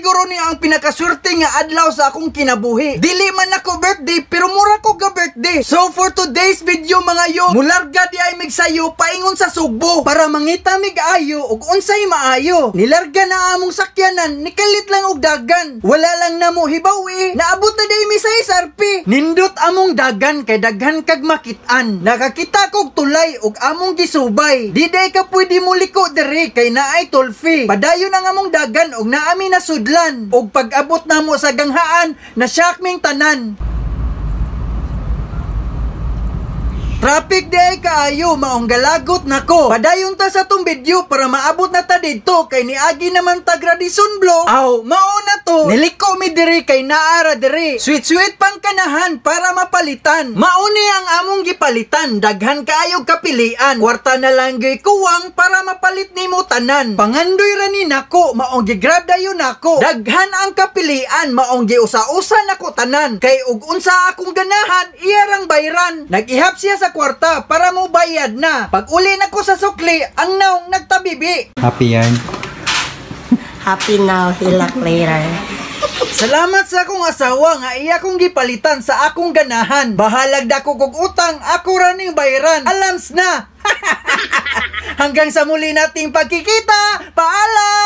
siguro ni ang pinakaswerte nga adlaw sa akong kinabuhi. Dili man ako birthday pero mura ko ga birthday. So for today's video mga yo, mularga di ay migsayo paingon sa Sugbo para mangita mig ayo ug unsay maayo. Nilarga na among sakyanan, nikalit lang og dagan. Wala lang namo hibawi, naabot na day mi sa SRP. Nindot among dagan kay daghan kag makit-an. Nakakita kog tulay ug among gisubay. Di day ka pwede mo liko diri kay naay toll fee. Padayon ang among dagan ug naami na sudlan. Ug pag-abot namo sa ganghaan, na-shock ming tanan. Traffic di ay kaayo, maong galagot nako. Padayon ta sa tong video para maabot na ta dito kay niagi naman ta Gradison Block. Aw, mao na to. Niliko mi diri kay naara diri. Sweet pang kanahan para mapalitan. Mauni ang among gipalitan, daghan kaayo kapilian. Kwarta na lang gyud kuwang para mapalit nimo tanan. Pangandoy ra ni nako, maong gi-grab dayon nako. Daghan ang kapilian, maong giusa-usa nako tanan. Kay ug unsa akong ganahan, iyarang bayran. Nag-ihap siya sa kwarta para mo bayad na. Pag uli na ko sa sukli, ang naong nagtabibi. Happy yan. Happy now, hilak later. Salamat sa akong asawa nga iya kong gipalitan sa akong ganahan. Bahalag dako kog utang, ako raning bayran. Alams na. Hanggang sa muli nating pagkikita. Paalam!